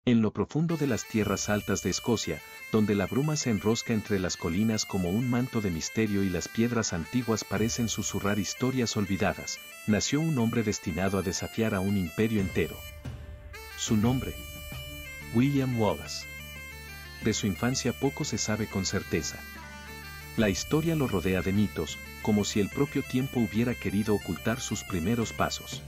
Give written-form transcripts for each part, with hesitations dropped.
En lo profundo de las tierras altas de Escocia, donde la bruma se enrosca entre las colinas como un manto de misterio y las piedras antiguas parecen susurrar historias olvidadas, nació un hombre destinado a desafiar a un imperio entero. Su nombre: William Wallace. De su infancia poco se sabe con certeza. La historia lo rodea de mitos, como si el propio tiempo hubiera querido ocultar sus primeros pasos.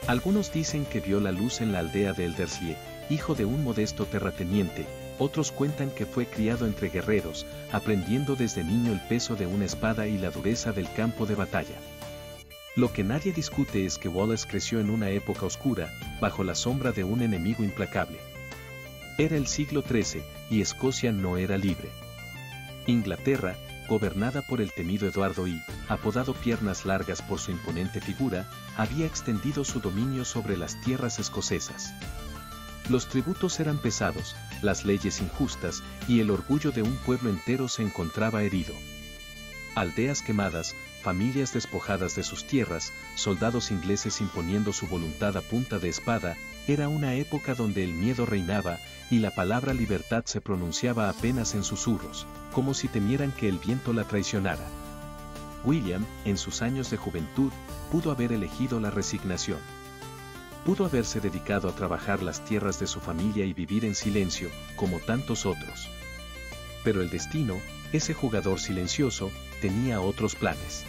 Algunos dicen que vio la luz en la aldea de Elderslie, hijo de un modesto terrateniente, otros cuentan que fue criado entre guerreros, aprendiendo desde niño el peso de una espada y la dureza del campo de batalla. Lo que nadie discute es que Wallace creció en una época oscura, bajo la sombra de un enemigo implacable. Era el siglo XIII, y Escocia no era libre. Inglaterra, gobernada por el temido Eduardo I, apodado Piernas Largas por su imponente figura, había extendido su dominio sobre las tierras escocesas. Los tributos eran pesados, las leyes injustas, y el orgullo de un pueblo entero se encontraba herido. Aldeas quemadas, familias despojadas de sus tierras, soldados ingleses imponiendo su voluntad a punta de espada, era una época donde el miedo reinaba, y la palabra libertad se pronunciaba apenas en susurros, como si temieran que el viento la traicionara. William, en sus años de juventud, pudo haber elegido la resignación. Pudo haberse dedicado a trabajar las tierras de su familia y vivir en silencio, como tantos otros. Pero el destino, ese jugador silencioso, tenía otros planes.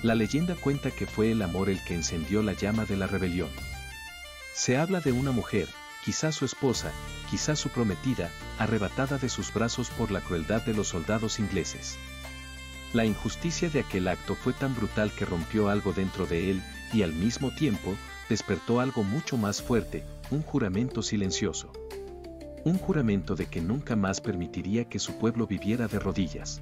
La leyenda cuenta que fue el amor el que encendió la llama de la rebelión. Se habla de una mujer, quizá su esposa, quizá su prometida, arrebatada de sus brazos por la crueldad de los soldados ingleses. La injusticia de aquel acto fue tan brutal que rompió algo dentro de él, y al mismo tiempo, despertó algo mucho más fuerte, un juramento silencioso. Un juramento de que nunca más permitiría que su pueblo viviera de rodillas.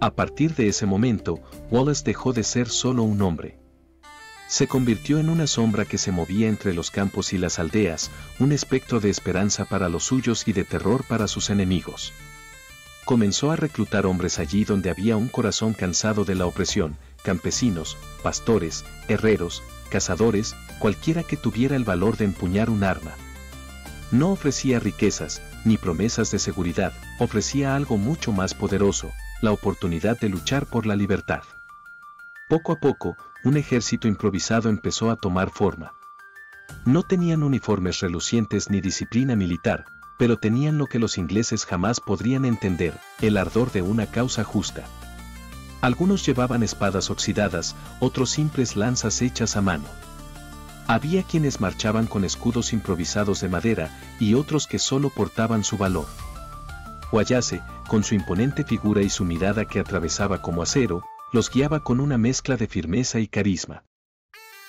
A partir de ese momento, Wallace dejó de ser solo un hombre. Se convirtió en una sombra que se movía entre los campos y las aldeas, un espectro de esperanza para los suyos y de terror para sus enemigos. Comenzó a reclutar hombres allí donde había un corazón cansado de la opresión, campesinos, pastores, herreros, cazadores, cualquiera que tuviera el valor de empuñar un arma. No ofrecía riquezas, ni promesas de seguridad, ofrecía algo mucho más poderoso, la oportunidad de luchar por la libertad. Poco a poco, un ejército improvisado empezó a tomar forma. No tenían uniformes relucientes ni disciplina militar, pero tenían lo que los ingleses jamás podrían entender, el ardor de una causa justa. Algunos llevaban espadas oxidadas, otros simples lanzas hechas a mano. Había quienes marchaban con escudos improvisados de madera, y otros que solo portaban su valor. Wallace, con su imponente figura y su mirada que atravesaba como acero, los guiaba con una mezcla de firmeza y carisma.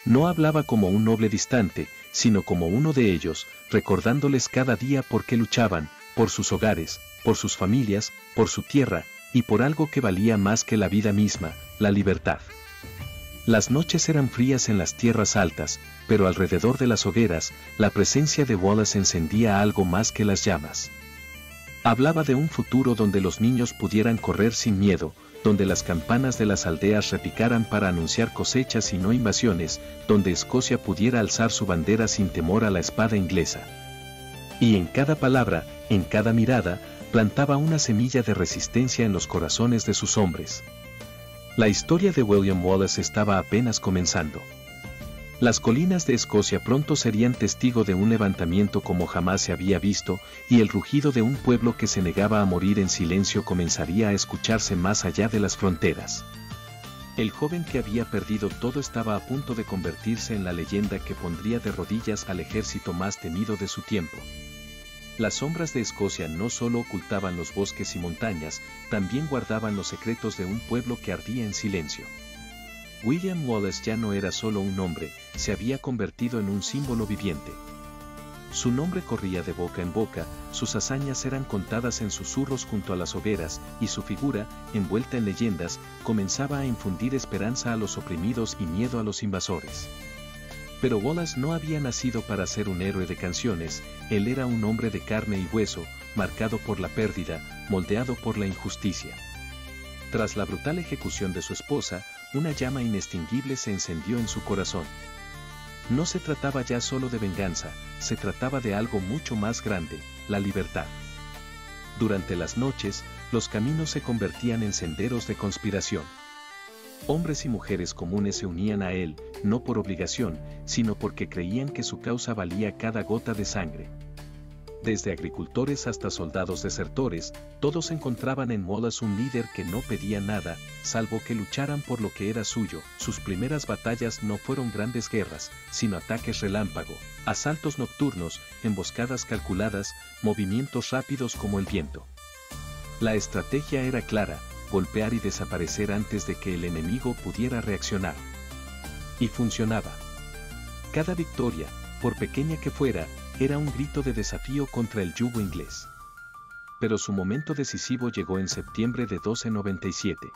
No hablaba como un noble distante, sino como uno de ellos, recordándoles cada día por qué luchaban, por sus hogares, por sus familias, por su tierra, y por algo que valía más que la vida misma, la libertad. Las noches eran frías en las tierras altas, pero alrededor de las hogueras, la presencia de Wallace encendía algo más que las llamas. Hablaba de un futuro donde los niños pudieran correr sin miedo, donde las campanas de las aldeas repicaran para anunciar cosechas y no invasiones, donde Escocia pudiera alzar su bandera sin temor a la espada inglesa. Y en cada palabra, en cada mirada, plantaba una semilla de resistencia en los corazones de sus hombres. La historia de William Wallace estaba apenas comenzando. Las colinas de Escocia pronto serían testigo de un levantamiento como jamás se había visto, y el rugido de un pueblo que se negaba a morir en silencio comenzaría a escucharse más allá de las fronteras. El joven que había perdido todo estaba a punto de convertirse en la leyenda que pondría de rodillas al ejército más temido de su tiempo. Las sombras de Escocia no solo ocultaban los bosques y montañas, también guardaban los secretos de un pueblo que ardía en silencio. William Wallace ya no era solo un nombre, se había convertido en un símbolo viviente. Su nombre corría de boca en boca, sus hazañas eran contadas en susurros junto a las hogueras, y su figura, envuelta en leyendas, comenzaba a infundir esperanza a los oprimidos y miedo a los invasores. Pero Wallace no había nacido para ser un héroe de canciones, él era un hombre de carne y hueso, marcado por la pérdida, moldeado por la injusticia. Tras la brutal ejecución de su esposa, una llama inextinguible se encendió en su corazón. No se trataba ya solo de venganza, se trataba de algo mucho más grande, la libertad. Durante las noches, los caminos se convertían en senderos de conspiración. Hombres y mujeres comunes se unían a él, no por obligación, sino porque creían que su causa valía cada gota de sangre. Desde agricultores hasta soldados desertores, todos encontraban en Wallace un líder que no pedía nada, salvo que lucharan por lo que era suyo. Sus primeras batallas no fueron grandes guerras, sino ataques relámpago, asaltos nocturnos, emboscadas calculadas, movimientos rápidos como el viento. La estrategia era clara: golpear y desaparecer antes de que el enemigo pudiera reaccionar. Y funcionaba. Cada victoria, por pequeña que fuera, era un grito de desafío contra el yugo inglés. Pero su momento decisivo llegó en septiembre de 1297.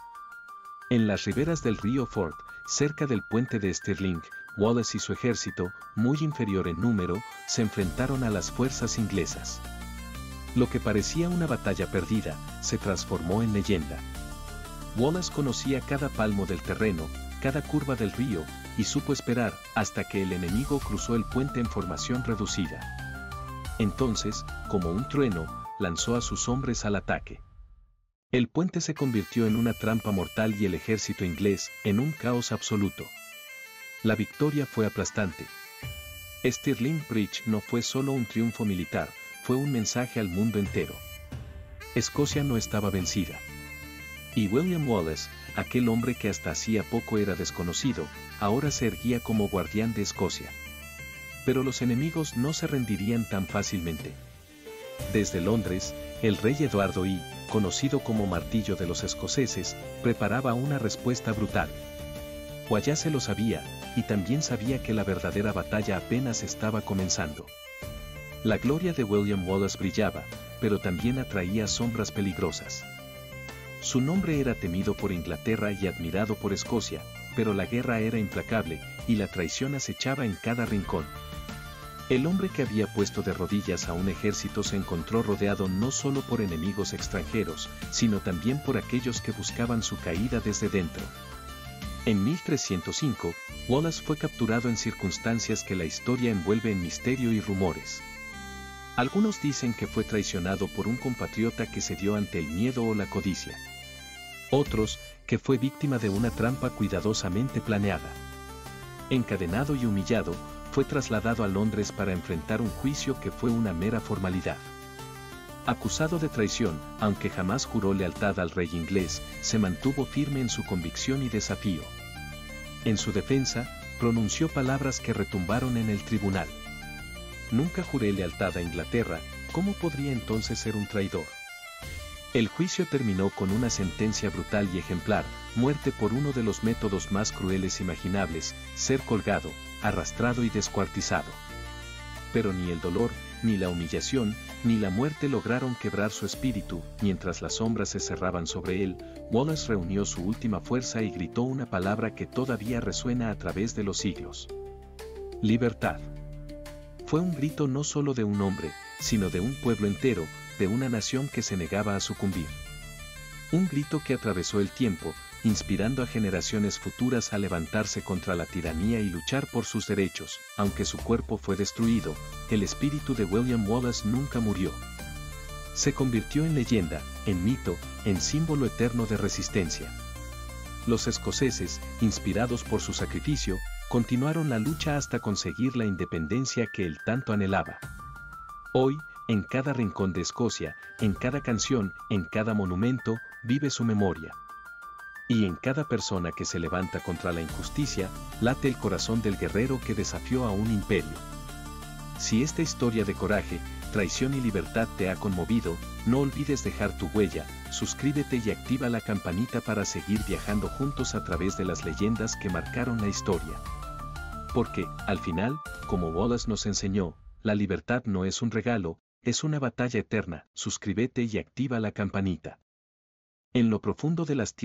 En las riberas del río Forth, cerca del puente de Stirling, Wallace y su ejército, muy inferior en número, se enfrentaron a las fuerzas inglesas. Lo que parecía una batalla perdida, se transformó en leyenda. Wallace conocía cada palmo del terreno, cada curva del río, y supo esperar hasta que el enemigo cruzó el puente en formación reducida. Entonces, como un trueno, lanzó a sus hombres al ataque. El puente se convirtió en una trampa mortal y el ejército inglés en un caos absoluto. La victoria fue aplastante. Stirling Bridge no fue solo un triunfo militar, fue un mensaje al mundo entero. Escocia no estaba vencida. Y William Wallace, aquel hombre que hasta hacía poco era desconocido, ahora se erguía como guardián de Escocia. Pero los enemigos no se rendirían tan fácilmente. Desde Londres, el rey Eduardo I, conocido como Martillo de los Escoceses, preparaba una respuesta brutal. Wallace lo sabía, y también sabía que la verdadera batalla apenas estaba comenzando. La gloria de William Wallace brillaba, pero también atraía sombras peligrosas. Su nombre era temido por Inglaterra y admirado por Escocia, pero la guerra era implacable, y la traición acechaba en cada rincón. El hombre que había puesto de rodillas a un ejército se encontró rodeado no solo por enemigos extranjeros, sino también por aquellos que buscaban su caída desde dentro. En 1305, Wallace fue capturado en circunstancias que la historia envuelve en misterio y rumores. Algunos dicen que fue traicionado por un compatriota que cedió ante el miedo o la codicia. Otros, que fue víctima de una trampa cuidadosamente planeada. Encadenado y humillado, fue trasladado a Londres para enfrentar un juicio que fue una mera formalidad. Acusado de traición, aunque jamás juró lealtad al rey inglés, se mantuvo firme en su convicción y desafío. En su defensa, pronunció palabras que retumbaron en el tribunal. Nunca juré lealtad a Inglaterra, ¿cómo podría entonces ser un traidor? El juicio terminó con una sentencia brutal y ejemplar: muerte por uno de los métodos más crueles imaginables, ser colgado, arrastrado y descuartizado. Pero ni el dolor, ni la humillación, ni la muerte lograron quebrar su espíritu. Mientras las sombras se cerraban sobre él, Wallace reunió su última fuerza y gritó una palabra que todavía resuena a través de los siglos: libertad. Fue un grito no solo de un hombre, sino de un pueblo entero, de una nación que se negaba a sucumbir. Un grito que atravesó el tiempo, inspirando a generaciones futuras a levantarse contra la tiranía y luchar por sus derechos. Aunque su cuerpo fue destruido, el espíritu de William Wallace nunca murió. Se convirtió en leyenda, en mito, en símbolo eterno de resistencia. Los escoceses, inspirados por su sacrificio, continuaron la lucha hasta conseguir la independencia que él tanto anhelaba. Hoy, en cada rincón de Escocia, en cada canción, en cada monumento, vive su memoria. Y en cada persona que se levanta contra la injusticia, late el corazón del guerrero que desafió a un imperio. Si esta historia de coraje, traición y libertad te ha conmovido, no olvides dejar tu huella, suscríbete y activa la campanita para seguir viajando juntos a través de las leyendas que marcaron la historia. Porque, al final, como Wallace nos enseñó, la libertad no es un regalo, es una batalla eterna. Suscríbete y activa la campanita. En lo profundo de las tierras